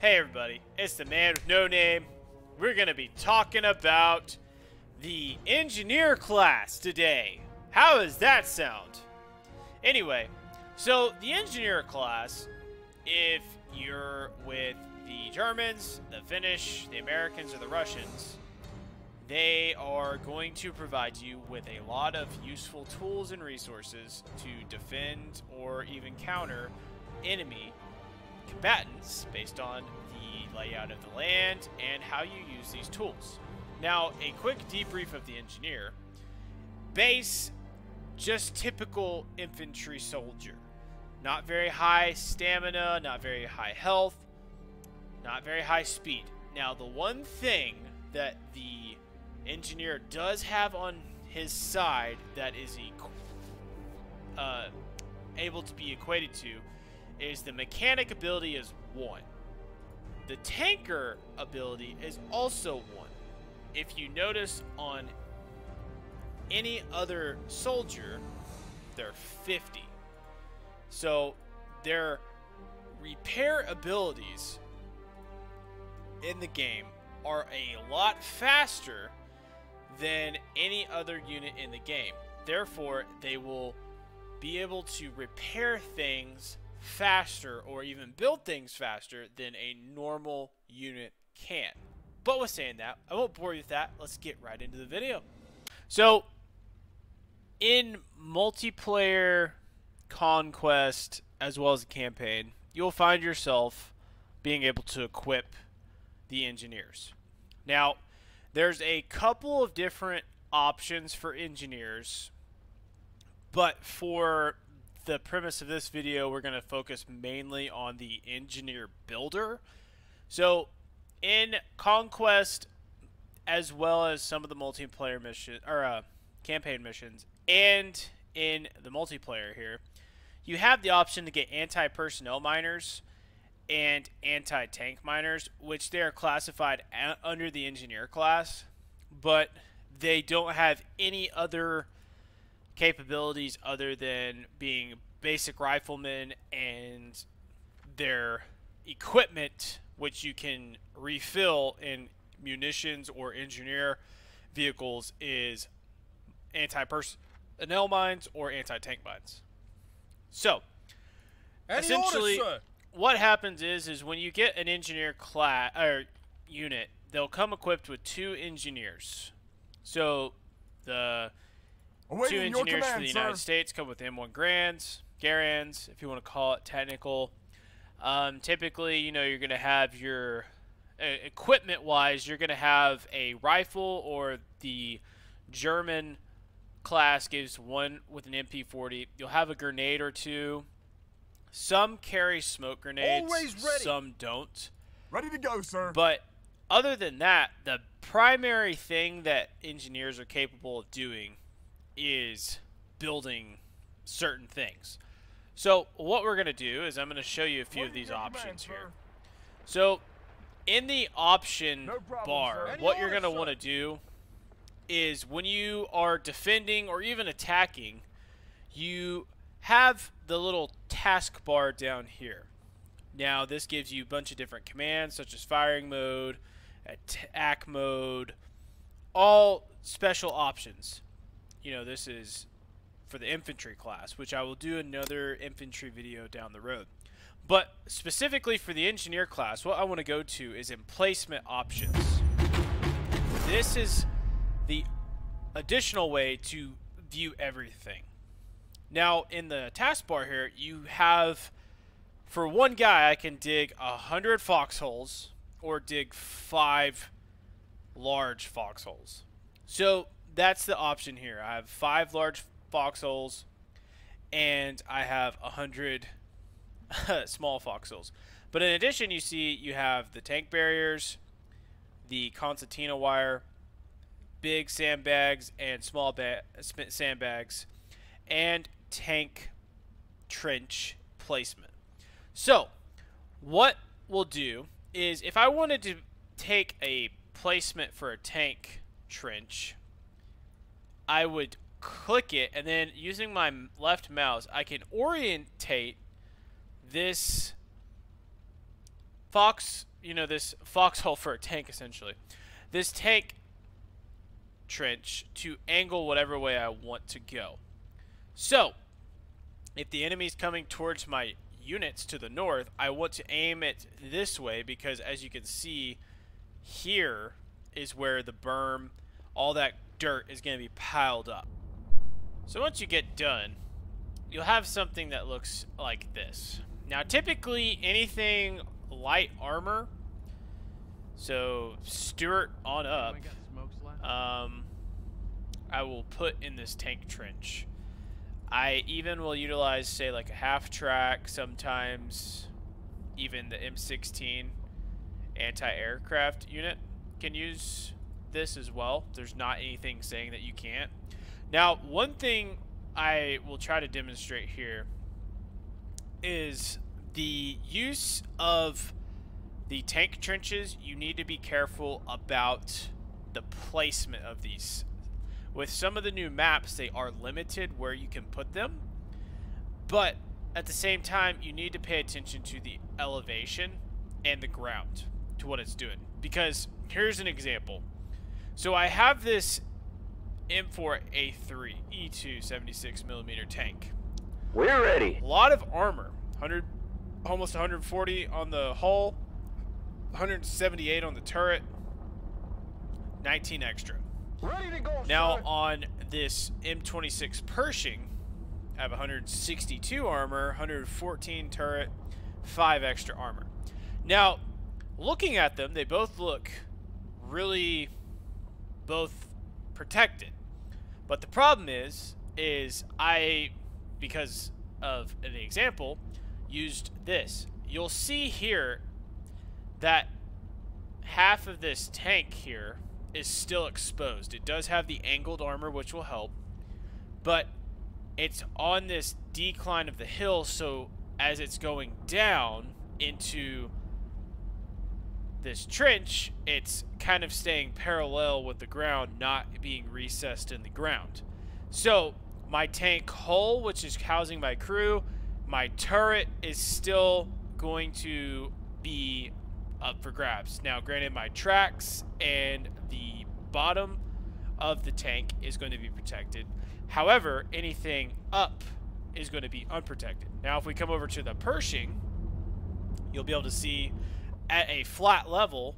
Hey everybody, it's the man with no name. We're going to be talking about the engineer class today. How does that sound? Anyway, so the engineer class, if you're with the Germans, the Finnish, the Americans, or the Russians, they are going to provide you with a lot of useful tools and resources to defend or even counter enemy combatants based on the layout of the land and how you use these tools. Now, a quick debrief of the engineer. Base, just typical infantry soldier. Not very high stamina, not very high health, not very high speed. Now, the one thing that the engineer does have on his side that is able to be equated to is the mechanic ability is 1. The tanker ability is also 1. If you notice on any other soldier, they're 50. So their repair abilities in the game are a lot faster than any other unit in the game. Therefore, they will be able to repair things faster or even build things faster than a normal unit can. But with saying that, I won't bore you with that. Let's get right into the video. So, in multiplayer, conquest, as well as the campaign, you'll find yourself being able to equip the engineers. Now, there's a couple of different options for engineers, but for the premise of this video, we're going to focus mainly on the engineer builder. So, in Conquest, as well as some of the multiplayer mission or campaign missions, and in the multiplayer here, you have the option to get anti-personnel miners and anti-tank miners, which they are classified under the engineer class, but they don't have any other capabilities other than being basic riflemen, and their equipment, which you can refill in munitions or engineer vehicles, is anti-personnel mines or anti-tank mines. So, essentially, what happens is when you get an engineer class or unit, they'll come equipped with 2 engineers. So the 2 engineers for the United States come with M1 Garands, if you want to call it technical. Typically, you know, you're going to have your equipment-wise, you're going to have a rifle, or the German class gives one with an MP40. You'll have a grenade or 2. Some carry smoke grenades, some don't. Ready to go, sir. But other than that, the primary thing that engineers are capable of doing is building certain things. So what we're going to do is I'm going to show you a few of these options here. So in the option bar, what you're going to want to do is when you are defending or even attacking, you have the little task bar down here. Now this gives you a bunch of different commands such as firing mode, attack mode, all special options. You know, this is for the infantry class, which I will do another infantry video down the road. But specifically for the engineer class, what I want to go to is emplacement options. This is the additional way to view everything. Now, in the taskbar here, you have, for one guy, I can dig 100 foxholes or dig 5 large foxholes. So that's the option here. I have 5 large foxholes, and I have 100 small foxholes. But in addition, you see you have the tank barriers, the Constantino Wire, big sandbags and small sandbags, and tank trench placement. So what we'll do is, if I wanted to take a placement for a tank trench, I would click it, and then using my left mouse I can orientate this this foxhole for a tank, essentially. This tank trench to angle whatever way I want to go. So, if the enemy's coming towards my units to the north, I want to aim it this way because, as you can see, here is where the berm, all that dirt is going to be piled up. So once you get done, you'll have something that looks like this. Now, typically, anything light armor, so Stuart on up, I will put in this tank trench. I even will utilize, say, like a half-track, sometimes even the M16 anti-aircraft unit can use this as well. There's not anything saying that you can't. Now, one thing I will try to demonstrate here is the use of the tank trenches. You need to be careful about the placement of these. With some of the new maps, they are limited where you can put them, but at the same time, you need to pay attention to the elevation and the ground, to what it's doing. Because here's an example. So I have this M4A3 E2 76mm tank. We're ready. A lot of armor, almost 140 on the hull, 178 on the turret, 19 extra. Ready to go, now sir. On this M26 Pershing, I have 162 armor, 114 turret, 5 extra armor. Now, looking at them, they both look really both protected. But the problem is I, because of an example, used this. You'll see here that half of this tank here is still exposed. It does have the angled armor, which will help, but it's on this decline of the hill, so as it's going down into this trench, it's kind of staying parallel with the ground, not being recessed in the ground. So my tank hull, which is housing my crew, my turret is still going to be up for grabs. Now, granted, my tracks and the bottom of the tank is going to be protected. However, anything up is going to be unprotected. Now, if we come over to the Pershing, you'll be able to see at a flat level,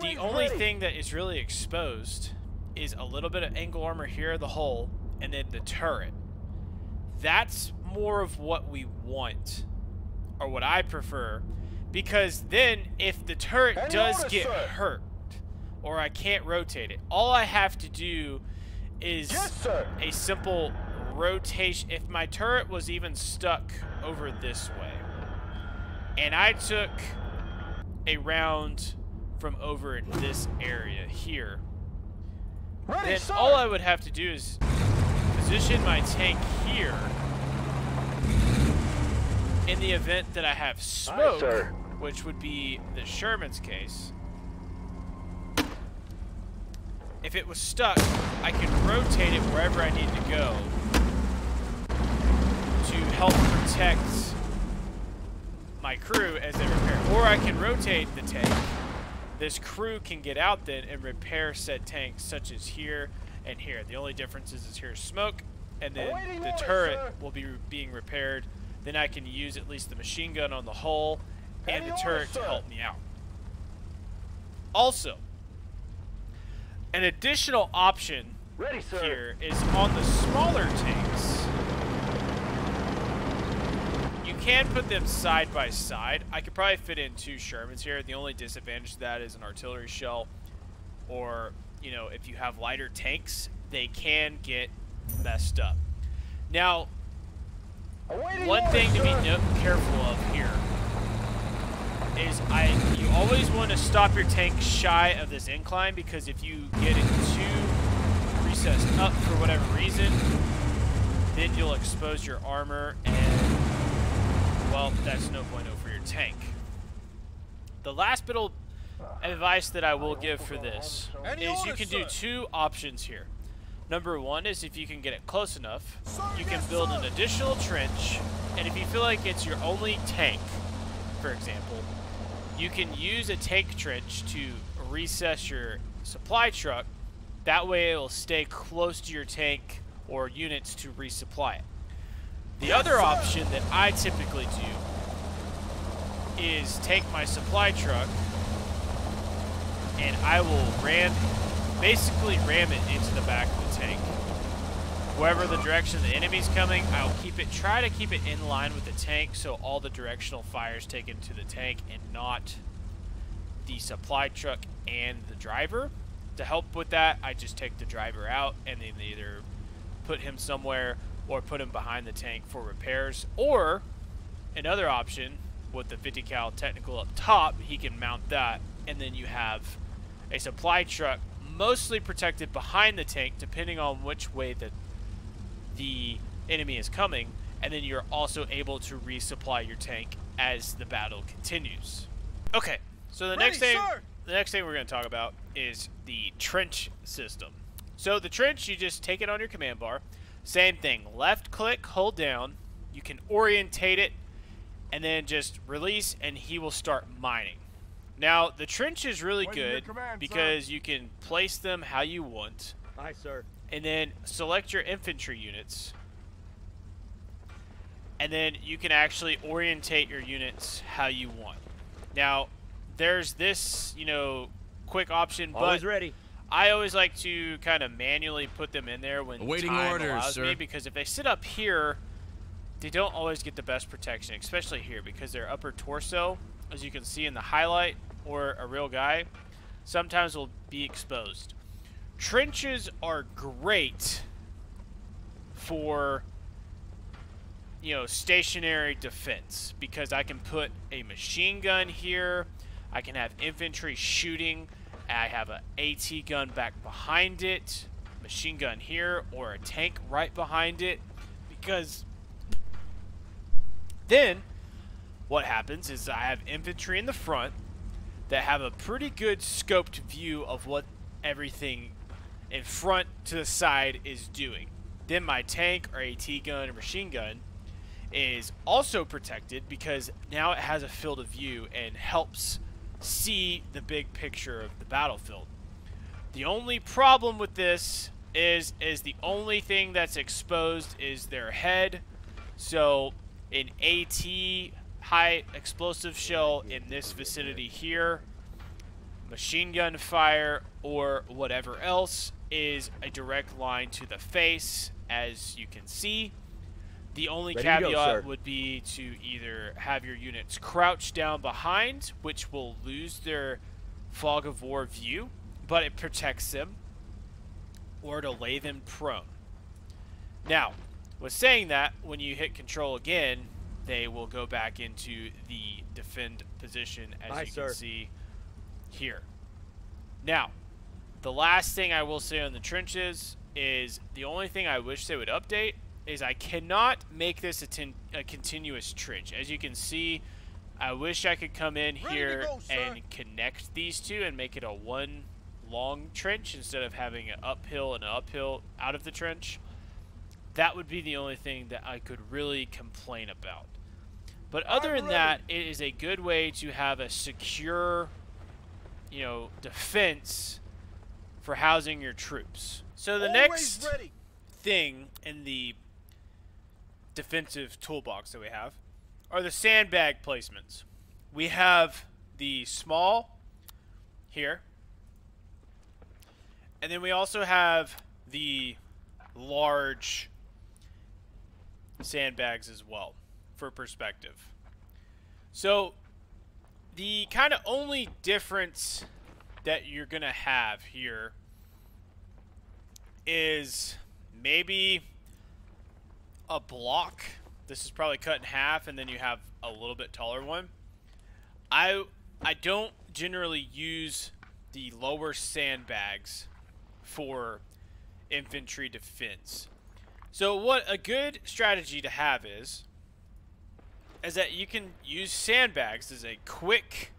the only thing that is really exposed is a little bit of angle armor here, the hull, and then the turret. That's more of what we want, or what I prefer, because then if the turret does get hurt or I can't rotate it, all I have to do is a simple rotation. If my turret was even stuck over this way and I took a round from over in this area here, then all I would have to do is position my tank here. In the event that I have smoke, which would be the Sherman's case, if it was stuck, I could rotate it wherever I need to go to help protect my crew as they repair. Or I can rotate the tank. This crew can get out then and repair said tanks, such as here and here. The only difference is here's smoke, and then the turret will be being repaired. Then I can use at least the machine gun on the hull and the turret to help me out. Also, an additional option here is on the smaller tanks. You can put them side by side. I could probably fit in 2 Shermans here. The only disadvantage to that is an artillery shell, or, you know, if you have lighter tanks, they can get messed up. Now, one thing to be careful of here is you always want to stop your tank shy of this incline, because if you get it too recessed up for whatever reason, then you'll expose your armor, and, well, that's no bueno for your tank. The last bit of advice that I will give for this is you can do 2 options here. Number 1 is, if you can get it close enough, you can build an additional trench, and if you feel like it's your only tank, for example, you can use a tank trench to recess your supply truck. That way it will stay close to your tank or units to resupply it. The other option that I typically do is take my supply truck and I will basically ram it into the back of the tank. Wherever the direction the enemy's coming, I'll try to keep it in line with the tank so all the directional fire is taken to the tank and not the supply truck and the driver. To help with that, I just take the driver out and then either put him somewhere or put him behind the tank for repairs. Or another option with the 50 cal technical up top, he can mount that, and then you have a supply truck mostly protected behind the tank depending on which way the enemy is coming, and then you're also able to resupply your tank as the battle continues. Okay, so the next thing we're going to talk about is the trench system. So the trench, you just take it on your command bar. Same thing, left click, hold down. You can orientate it and then just release and he will start mining. Now the trench is really good because you can place them how you want. Aye, sir. And then select your infantry units. And then you can actually orientate your units how you want. Now, there's this, quick option, Always but ready. I always like to kind of manually put them in there when Awaiting time orders, allows sir. me, because if they sit up here, they don't always get the best protection, especially here, because their upper torso, as you can see in the highlight, or a real guy, sometimes will be exposed. Trenches are great for, stationary defense, because I can put a machine gun here, I can have infantry shooting, I have an AT gun back behind it, machine gun here, or a tank right behind it, because then what happens is I have infantry in the front that have a pretty good scoped view of what everything in front to the side is doing. Then my tank or AT gun or machine gun is also protected because now it has a field of view and helps see the big picture of the battlefield. The only problem with this is the only thing that's exposed is their head. So an AT high explosive shell in this vicinity here, machine gun fire or whatever else is a direct line to the face, as you can see. The only caveat would be to either have your units crouch down behind, which will lose their fog of war view, but it protects them, or to lay them prone. Now, with saying that, when you hit control again, they will go back into the defend position, as you can see here. Now, the last thing I will say on the trenches is the only thing I wish they would update is I cannot make this a continuous trench. As you can see, I wish I could come in here and connect these two and make it a one long trench instead of having an uphill and an uphill out of the trench. That would be the only thing that I could really complain about. But other than that, it is a good way to have a secure, defense for housing your troops. So the next thing in the defensive toolbox that we have are the sandbag placements. We have the small here, and then we also have the large sandbags as well for perspective. So the kind of only difference that you're gonna have here is maybe a block. This is probably cut in half, and then you have a little bit taller one. I don't generally use the lower sandbags for infantry defense. So what a good strategy to have is that you can use sandbags as a quick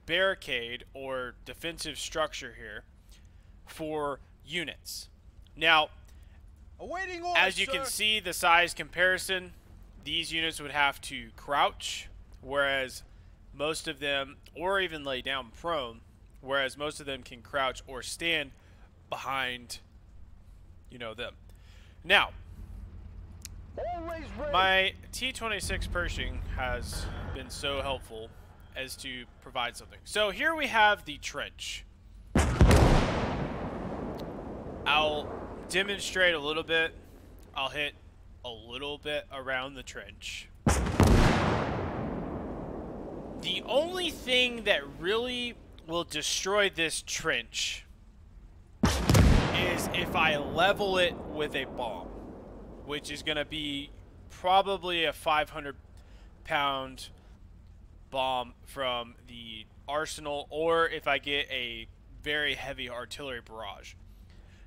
barricade or defensive structure here for units. Now, as you can see, the size comparison, these units would have to crouch, whereas most of them, or even lay down prone, whereas most of them can crouch or stand behind, you know, them. Now, my T26 Pershing has been so helpful as to provide something. So here we have the trench. I'll demonstrate a little bit. I'll hit a little bit around the trench. The only thing that really will destroy this trench is if I level it with a bomb, which is going to be probably a 500-pound bomb from the arsenal, or if I get a very heavy artillery barrage.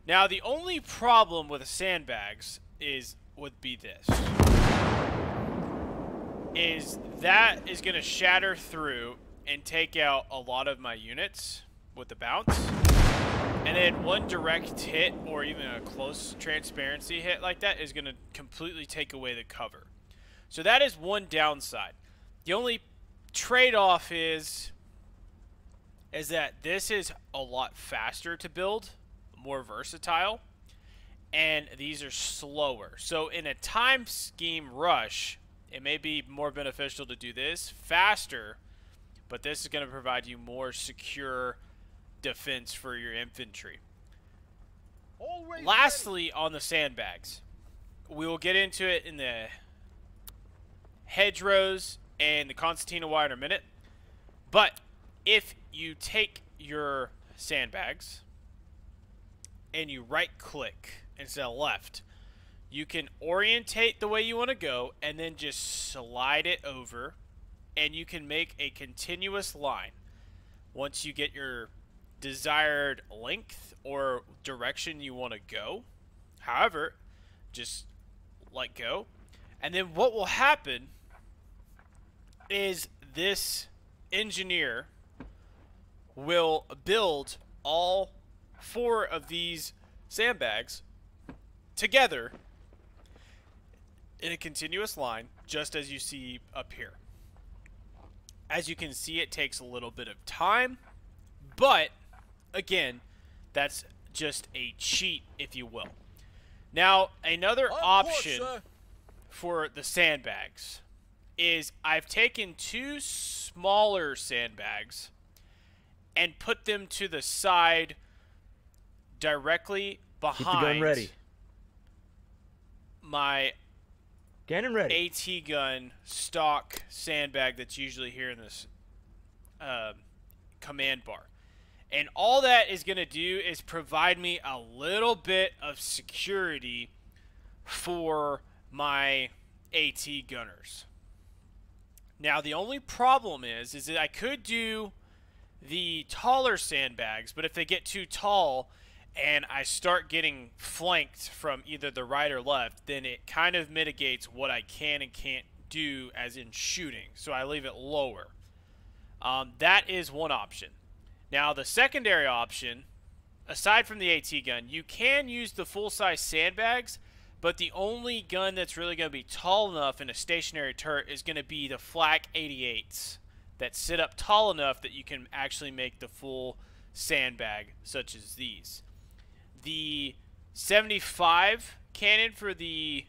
Now, the only problem with the sandbags would be this. That is going to shatter through and take out a lot of my units with the bounce. And then one direct hit or even a close transparency hit like that is going to completely take away the cover. So that is one downside. The only trade-off is that this is a lot faster to build, more versatile, and these are slower. So in a time scheme rush, it may be more beneficial to do this faster, but this is going to provide you more secure defense for your infantry. Lastly, on the sandbags, we will get into it in the hedgerows and the Constantino Wire in a minute. But if you take your sandbags and you right click instead of left, you can orientate the way you want to go and then just slide it over, and you can make a continuous line once you get your desired length or direction you want to go. However, just let go, and then what will happen is this engineer will build all 4 of these sandbags together in a continuous line, just as you see up here. As you can see, it takes a little bit of time, but again, that's just a cheat, if you will. Now, another option for the sandbags is I've taken 2 smaller sandbags and put them to the side directly behind. Keep the gun ready. My Cannon ready. AT gun stock sandbag that's usually here in this command bar. And all that is going to do is provide me a little bit of security for my AT gunners. Now, the only problem is that I could do the taller sandbags, but if they get too tall and I start getting flanked from either the right or left, then it kind of mitigates what I can and can't do as in shooting. So I leave it lower. That is one option. Now, the secondary option, aside from the AT gun, you can use the full-size sandbags, but the only gun that's really going to be tall enough in a stationary turret is going to be the Flak 88s that sit up tall enough that you can actually make the full sandbag, such as these. The 75 cannon for the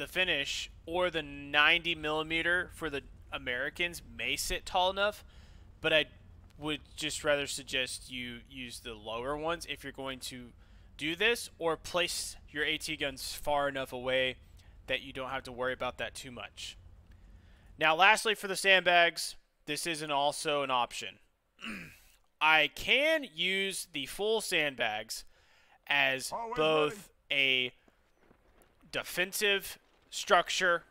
Finnish, or the 90 millimeter for the Americans may sit tall enough, but I would just rather suggest you use the lower ones if you're going to do this, or place your AT guns far enough away that you don't have to worry about that too much. Now, lastly, for the sandbags, this isn't also an option. I can use the full sandbags as both a defensive structure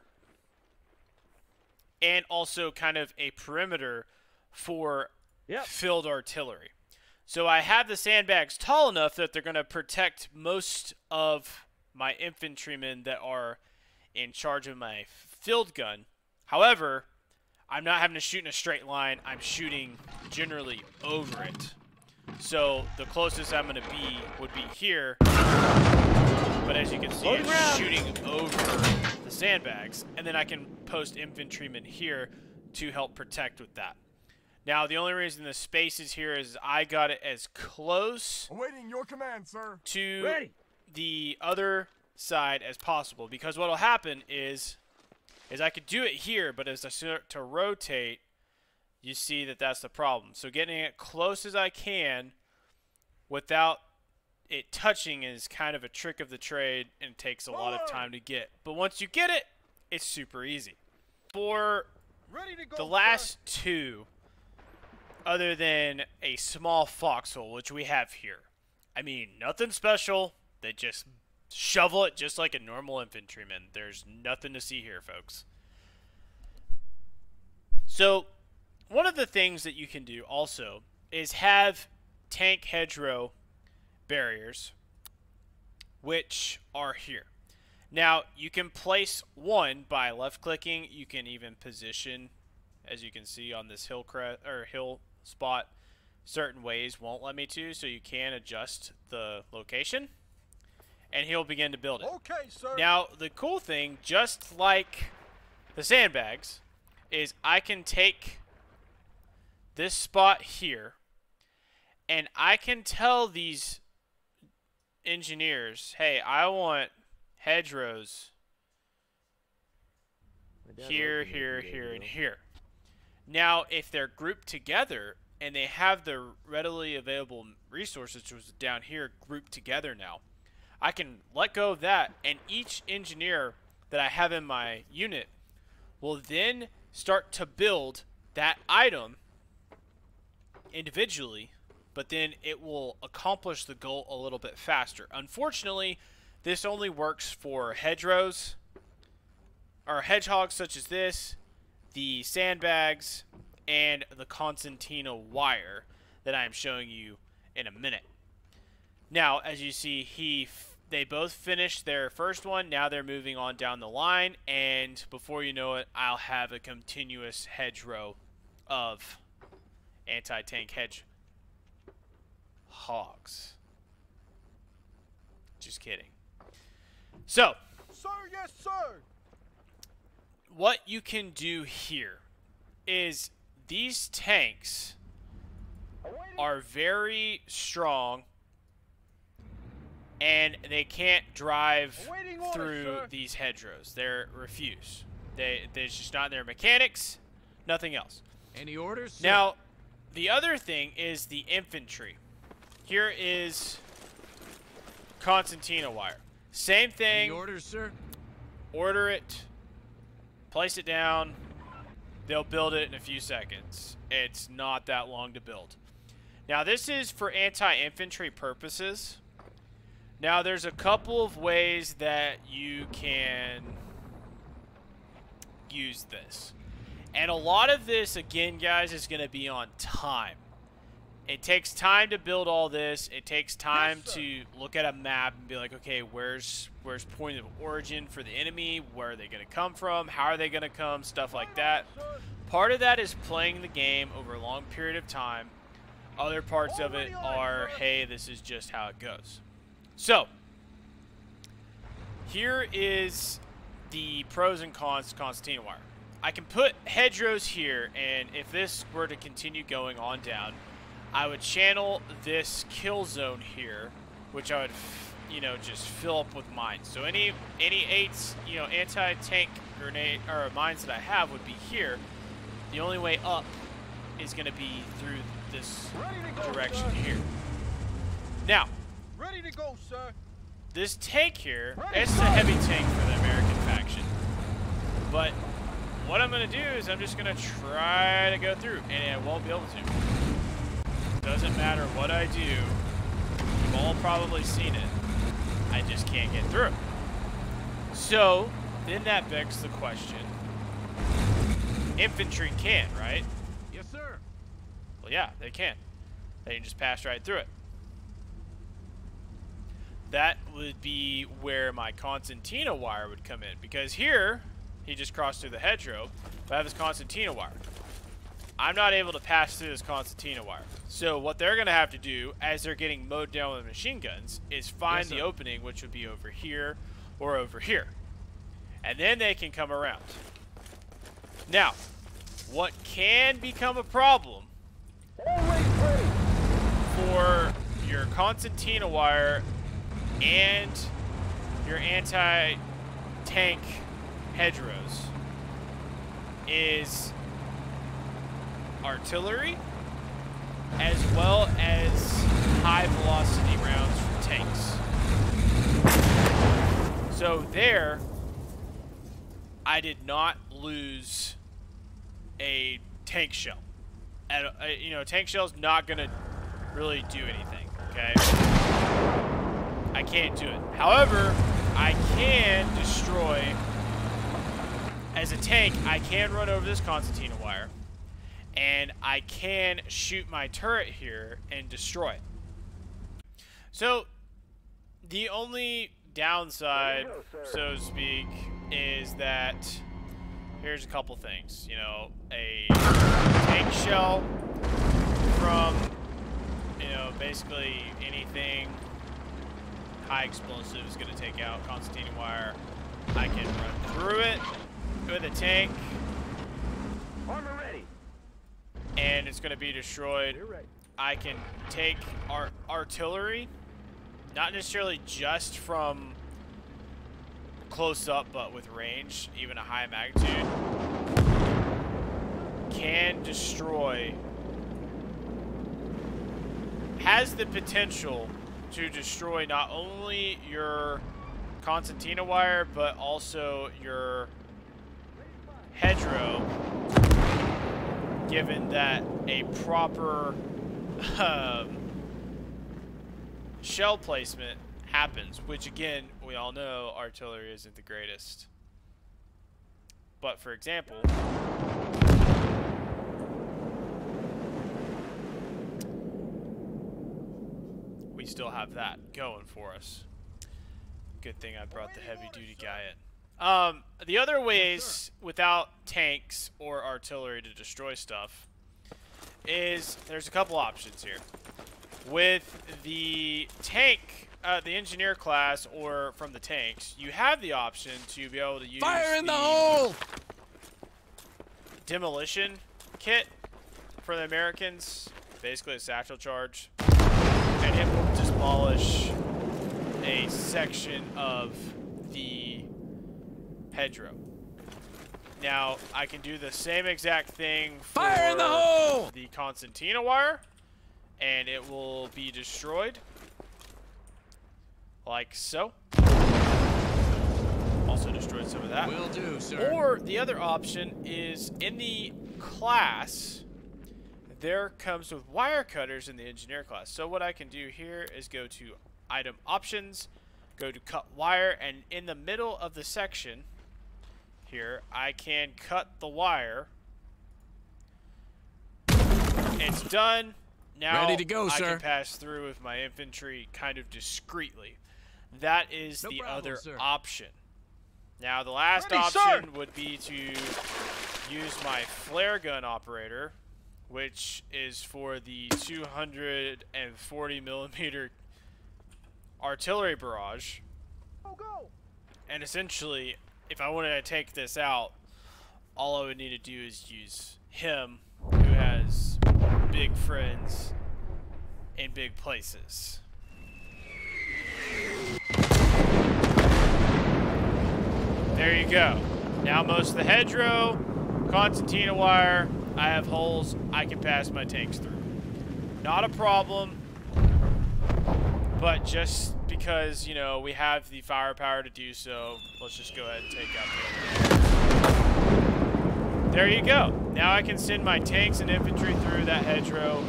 and also kind of a perimeter for field artillery. So I have the sandbags tall enough that they're going to protect most of my infantrymen that are in charge of my field gun. However, I'm not having to shoot in a straight line. I'm shooting generally over it. So the closest I'm going to be would be here. But as you can see, it's shooting over the sandbags, and then I can post infantrymen here to help protect with that. Now, the only reason the space is here is I got it as close Awaiting your command, sir. to the other side as possible, because what will happen is I could do it here, but as I start to rotate, you see that that's the problem. So getting it close as I can without it touching is kind of a trick of the trade, and it takes a lot of time to get. But once you get it, it's super easy. For the last two, other than a small foxhole, which we have here, I mean, nothing special. They just shovel it just like a normal infantryman. There's nothing to see here, folks. So, one of the things that you can do also is have tank hedgerow barriers, which are here. Now, you can place one by left-clicking. You can even position, as you can see on this hill spot, certain ways won't let me to, so you can adjust the location, and he'll begin to build it. Okay, sir. Now, the cool thing, just like the sandbags, is I can take this spot here, and I can tell these engineers, hey, I want hedgerows here, here, here, and here. Now, if they're grouped together and they have the readily available resources, which was down here, grouped together now, I can let go of that, and each engineer that I have in my unit will then start to build that item individually, but then it will accomplish the goal a little bit faster. Unfortunately, this only works for hedgerows, or hedgehogs such as this, the sandbags, and the Constantino Wire that I am showing you in a minute. Now, as you see, they both finished their first one. Now they're moving on down the line, and before you know it, I'll have a continuous hedgerow of anti-tank hedgehogs. Just kidding. So, Sir, yes, sir. what you can do here is these tanks are very strong, and they can't drive through these hedgerows. They're refuse. There's just not their mechanics, nothing else. Any orders, sir? Now, the other thing is the infantry. Here is Constantino Wire. Same thing. Any orders, sir? Order it, place it down, they'll build it in a few seconds. It's not that long to build. Now, this is for anti-infantry purposes. Now, there's a couple of ways that you can use this. And a lot of this, again, guys, is going to be on time. It takes time to build all this. It takes time to look at a map and be like, okay, where's point of origin for the enemy? Where are they going to come from? How are they going to come? Stuff like that. Part of that is playing the game over a long period of time. Other parts of it are, hey, this is just how it goes. So, here is the pros and cons to Constantino Wire. I can put hedgerows here, and if this were to continue going on down, I would channel this kill zone here, which I would, just fill up with mines. So any eights, anti-tank grenade or mines that I have would be here. The only way up is going to be through this direction here. Now, Ready to go, sir. this tank here, it's a heavy tank for the American faction. But what I'm going to do is I'm just going to try to go through, and I won't be able to. Doesn't matter what I do. You've all probably seen it. I just can't get through. So, then that begs the question. Infantry can, right? Yes, sir. Well, yeah, they can. They can just pass right through it. That would be where my Constantino Wire would come in. Because here, he just crossed through the hedgerow, but I have his Constantino Wire. I'm not able to pass through this Constantino Wire. So what they're going to have to do, as they're getting mowed down with machine guns, is find the opening, which would be over here or over here. and then they can come around. Now, what can become a problem for your Constantino Wire and your anti-tank hedgerows is artillery as well as high velocity rounds from tanks. So there, I did not lose a tank shell. You know, tank shell's not gonna really do anything, okay? I can't do it. However, I can destroy, as a tank, I can run over this Constantino Wire, and I can shoot my turret here and destroy it. So, the only downside, so to speak, is that here's a couple things. You know, a tank shell from, you know, basically anything high explosive is going to take out Constantino Wire. I can run through it with a tank, Armor ready. and it's going to be destroyed. You're ready. I can take artillery, not necessarily just from close up, but with range, even a high magnitude, can destroy, has the potential to destroy not only your Constantino Wire, but also your hedgerow, given that a proper shell placement happens, which again, we all know artillery isn't the greatest. But for example, we still have that going for us. Good thing I brought the heavy duty guy in. The other ways without tanks or artillery to destroy stuff is there's a couple options here. With the tank, the engineer class, or from the tanks, you have the option to be able to use Fire in the hole! demolition kit for the Americans, basically a satchel charge, and it will demolish a section of the hedgerow. Now, I can do the same exact thing for Fire in the hole! the Constantino Wire, and it will be destroyed like so. Also destroyed some of that. Will do, sir. Or the other option is in the class, there comes with wire cutters in the engineer class. So what I can do here is go to item options, go to cut wire, and in the middle of the section here, I can cut the wire. It's done. Now Ready to go, I sir. can pass through with my infantry kind of discreetly. That is No the problem, other sir. option. Now the last Ready, option sir. would be to use my flare gun operator, which is for the 240 millimeter artillery barrage. Go, go. And essentially, if I wanted to take this out, all I would need to do is use him, who has big friends in big places. There you go. Now most of the hedgerow, Constantino Wire, I have holes I can pass my tanks through. Not a problem, but just because, you know, we have the firepower to do so, let's just go ahead and take out the... There you go. Now I can send my tanks and infantry through that hedgerow,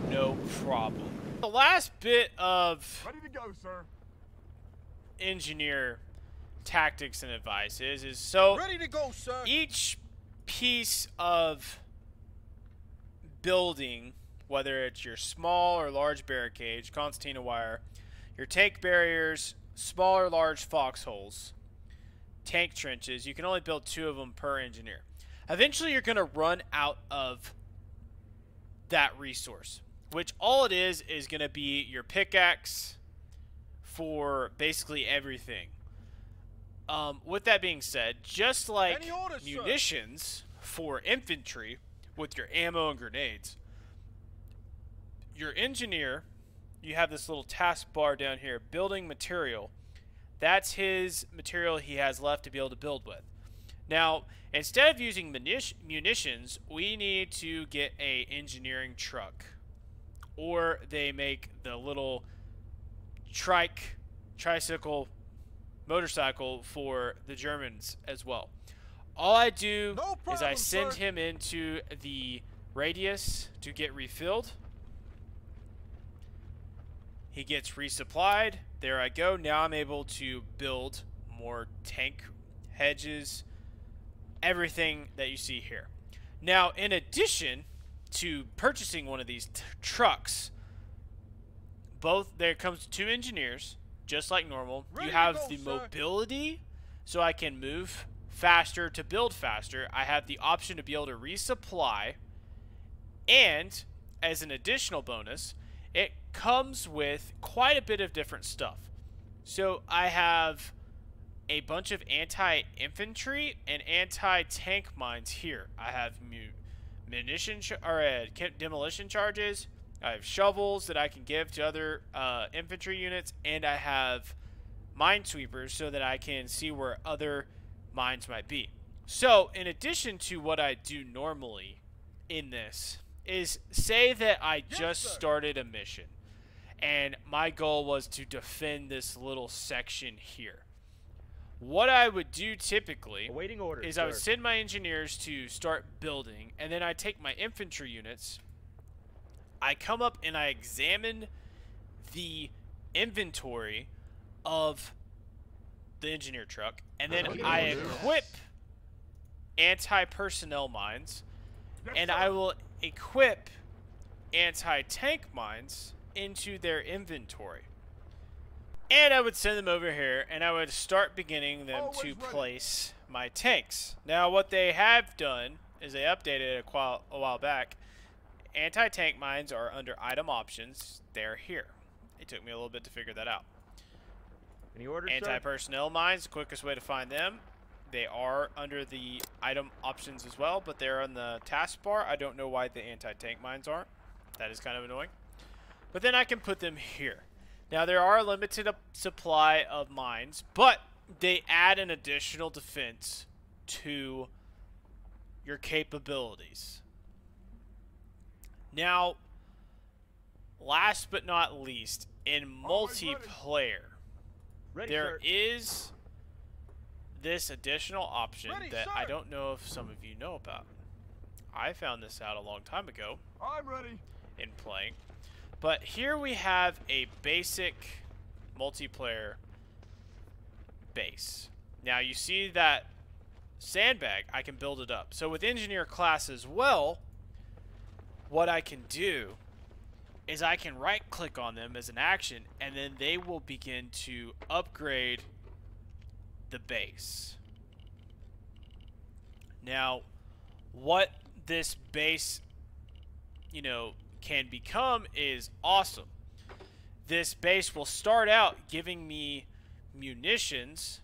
no problem. The last bit of Ready to go, sir. engineer tactics and advice is so Ready to go, sir. each piece of building, whether it's your small or large barricade, Constantino Wire, your tank barriers, small or large foxholes, tank trenches, you can only build 2 of them per engineer. Eventually you're going to run out of that resource, which all it is going to be your pickaxe for basically everything. with that being said, just like Any orders, sir? munitions for infantry with your ammo and grenades, your engineer, you have this little task bar down here, building material. That's his material he has left to be able to build with. Now, instead of using munitions, we need to get a engineering truck. Or they make the little tricycle, motorcycle for the Germans as well. All I do No is I problem, send sir. him into the radius to get refilled. He gets resupplied. There I go. Now I'm able to build more tank hedges, everything that you see here. Now, in addition to purchasing one of these trucks, there comes 2 engineers, just like normal. Ready You to have go, the sir. mobility, so I can move faster to build faster. I have the option to be able to resupply, and as an additional bonus, it comes with quite a bit of different stuff. So I have a bunch of anti-infantry and anti-tank mines here. I have demolition charges. I have shovels that I can give to other infantry units, and I have minesweepers so that I can see where other mines might be. So, in addition to what I do normally in this, is say that I just sir. started a mission, and my goal was to defend this little section here. What I would do typically Awaiting orders, is I would sir. send my engineers to start building, and then I take my infantry units, I come up and I examine the inventory of the engineer truck, and then I equip anti-personnel mines, and I will equip anti-tank mines into their inventory. And I would send them over here, and I would start beginning them Always to ready. place my tanks. Now, what they have done is they updated it a while back. Anti-tank mines are under item options. They're here. It took me a little bit to figure that out. Any orders, sir? Anti-personnel mines, the quickest way to find them. They are under the item options as well, but they're on the taskbar. I don't know why the anti-tank mines aren't. That is kind of annoying. But then I can put them here. Now, there are a limited supply of mines, but they add an additional defense to your capabilities. Now, last but not least, in Always ready. multiplayer, Ready, there sir. is this additional option Ready, that sir. I don't know if some of you know about. I found this out a long time ago I'm ready. in playing. But here we have a basic multiplayer base. Now you see that sandbag, I can build it up. So with engineer class as well, what I can do is I can right click on them as an action, and then they will begin to upgrade the base. Now, what this base, can become is awesome. This base will start out giving me munitions,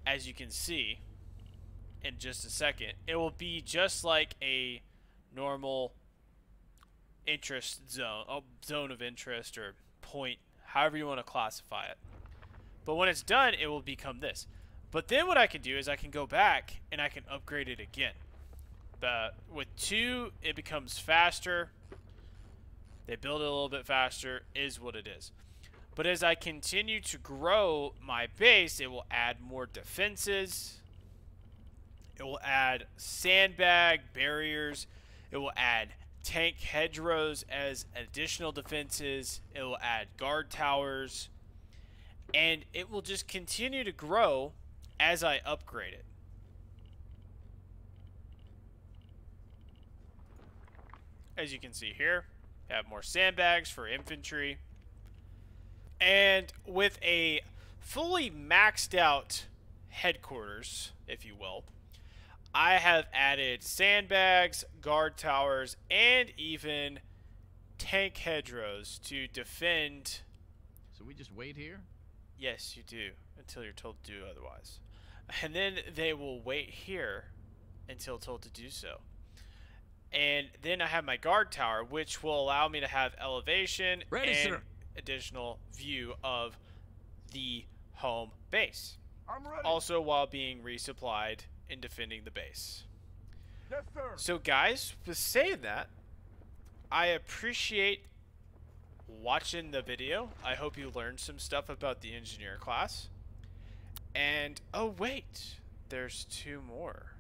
as you can see in just a second. It will be just like a normal interest zone, zone of interest or point, however you want to classify it. But when it's done, it will become this. But then what I can do is I can go back and I can upgrade it again. With 2, it becomes faster. They build it a little bit faster, is what it is. But as I continue to grow my base, it will add more defenses. It will add sandbag barriers. It will add tank hedgerows as additional defenses. It will add guard towers. And it will just continue to grow as I upgrade it. As you can see here, have more sandbags for infantry. And with a fully maxed out headquarters, if you will, I have added sandbags, guard towers, and even tank hedgerows to defend. So we just wait here? Yes, you do, until you're told to do otherwise. And then they will wait here until told to do so. And then I have my guard tower, which will allow me to have elevation and additional view of the home base. I'm ready. Also while being resupplied and defending the base. Yes, sir. So guys, with saying that, I appreciate watching the video. I hope you learned some stuff about the engineer class. And, oh wait, there's 2 more.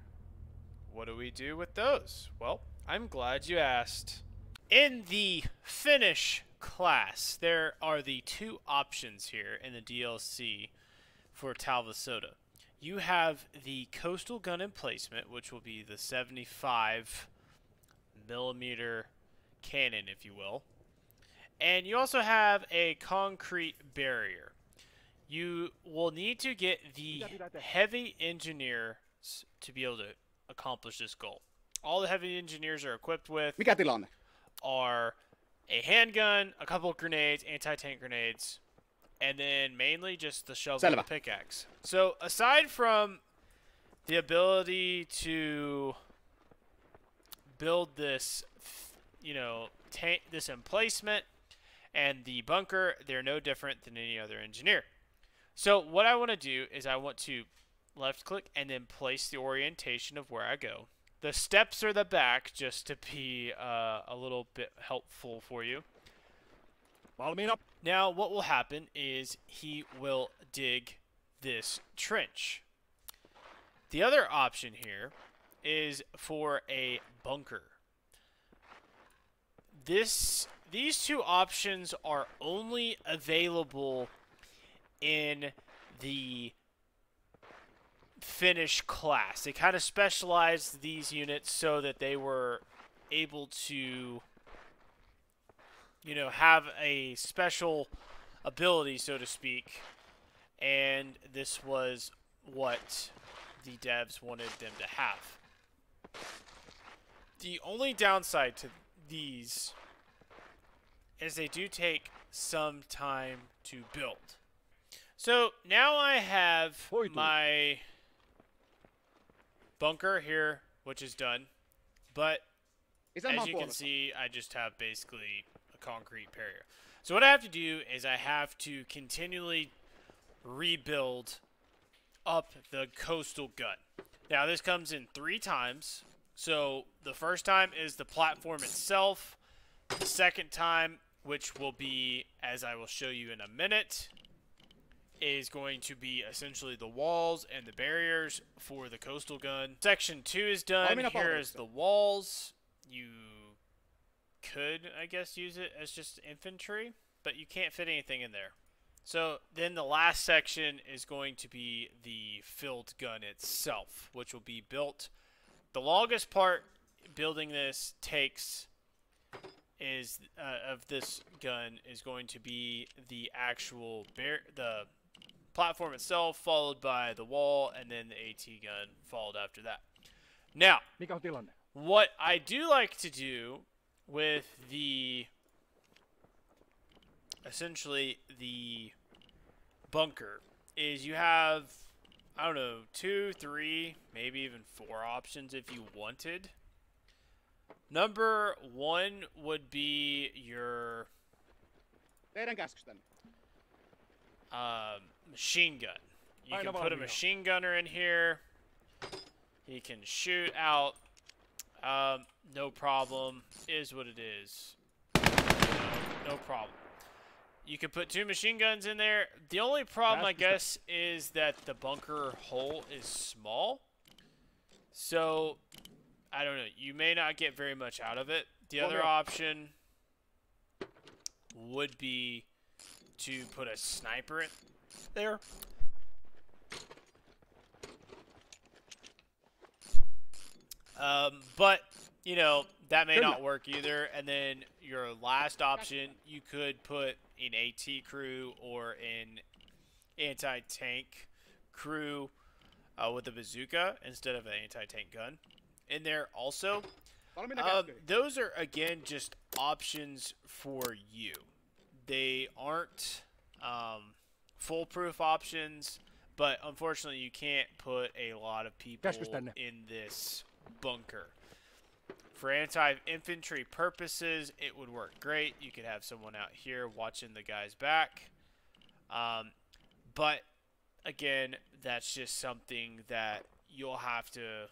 What do we do with those? Well, I'm glad you asked. In the finish class, there are the 2 options here in the DLC for Talvasoda. You have the coastal gun emplacement, which will be the 75 millimeter cannon, if you will. And you also have a concrete barrier. You will need to get the heavy engineers to be able to accomplish this goal. All the heavy engineers are equipped with are a handgun, a couple of grenades, anti-tank grenades, and then mainly just the shovel and the pickaxe. So aside from the ability to build this, you know, this emplacement and the bunker, they're no different than any other engineer. So what I want to do is I want to left click and then place the orientation of where I go. The steps are the back, just to be a little bit helpful for you. Follow me up. Now what will happen is he will dig this trench. The other option here is for a bunker. These 2 options are only available in the finish class. They kind of specialized these units so that they were able to, you know, have a special ability, so to speak, and this was what the devs wanted them to have. The only downside to these is they do take some time to build. So now I have my bunker here, which is done, but as you can see, I just have basically a concrete barrier. So what I have to do is I have to continually rebuild up the coastal gun. Now this comes in 3 times. So the first time is the platform itself. The second time, which will be, as I will show you in a minute, is going to be essentially the walls and the barriers for the coastal gun. Section 2 is done. Here is the walls. You could, I guess, use it as just infantry, but you can't fit anything in there. So then the last section is going to be the filled gun itself, which will be built. The longest part building this takes is of this gun is going to be the actual the platform itself, followed by the wall, and then the AT gun followed after that. Now, what I do like to do with the essentially the bunker is you have, I don't know, 2, 3, maybe even 4 options if you wanted. Number 1 would be your machine gun. You can put a machine gunner in here. He can shoot out. No problem. Is what it is. No problem. You can put 2 machine guns in there. The only problem, I guess, is that the bunker hole is small. So, I don't know. You may not get very much out of it. The other option would be to put a sniper in there. But, you know, that may not work either. And then your last option, you could put an AT crew or an anti-tank crew with a bazooka instead of an anti-tank gun in there also. Those are, again, just options for you. They aren't foolproof options, but unfortunately you can't put a lot of people in this bunker. For anti-infantry purposes, it would work great. You could have someone out here watching the guy's back. But, again, that's just something that you'll have to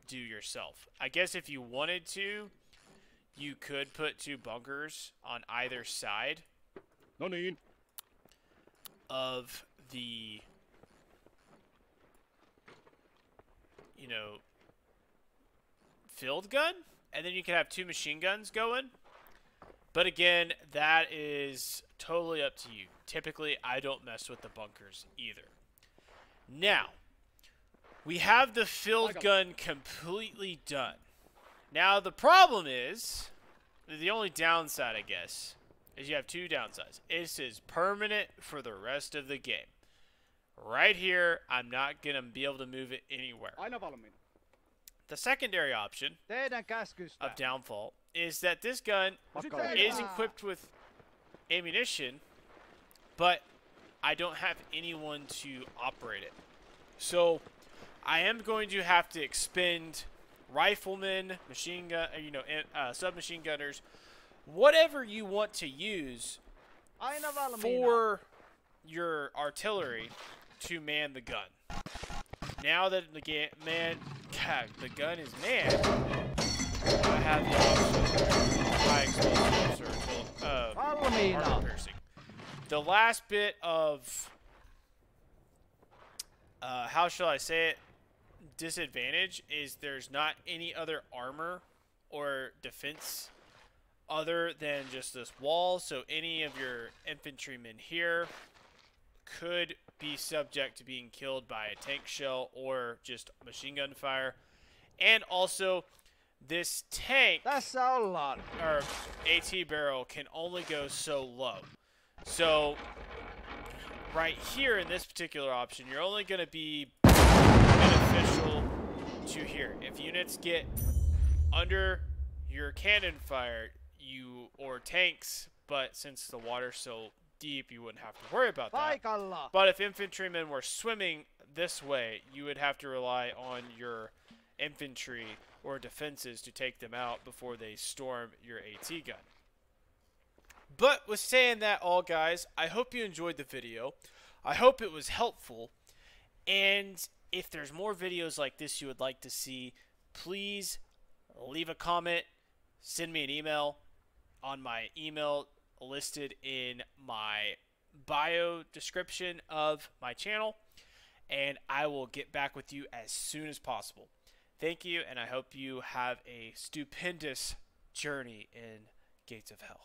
do yourself. I guess if you wanted to, you could put 2 bunkers on either side of the, you know, field gun. And then you can have 2 machine guns going. But again, that is totally up to you. Typically, I don't mess with the bunkers either. Now, we have the field gun completely done. Now, the problem is, the only downside, I guess, is you have 2 downsides. This is permanent for the rest of the game. Right here, I'm not going to be able to move it anywhere. The secondary option of downfall is that this gun is equipped with ammunition, but I don't have anyone to operate it. So I am going to have to expend riflemen, machine gun, submachine gunners, whatever you want to use for your artillery to man the gun. Now that the game, the gun is manned, I have the option of high explosives or armor piercing. The last bit of, how shall I say it, disadvantage is there's not any other armor or defense other than just this wall, so any of your infantrymen here could be subject to being killed by a tank shell or just machine gun fire. And also, this tank or AT barrel can only go so low. So right here in this particular option, you're only going to be beneficial to here. If units get under your cannon fire, or tanks, but since the water's so deep, you wouldn't have to worry about that. But if infantrymen were swimming this way, you would have to rely on your infantry or defenses to take them out before they storm your AT gun. But with saying that all, guys, I hope you enjoyed the video. I hope it was helpful. And if there's more videos like this you would like to see, please leave a comment, send me an email on my email listed in my bio description of my channel, and I will get back with you as soon as possible. Thank you, and I hope you have a stupendous journey in Gates of Hell.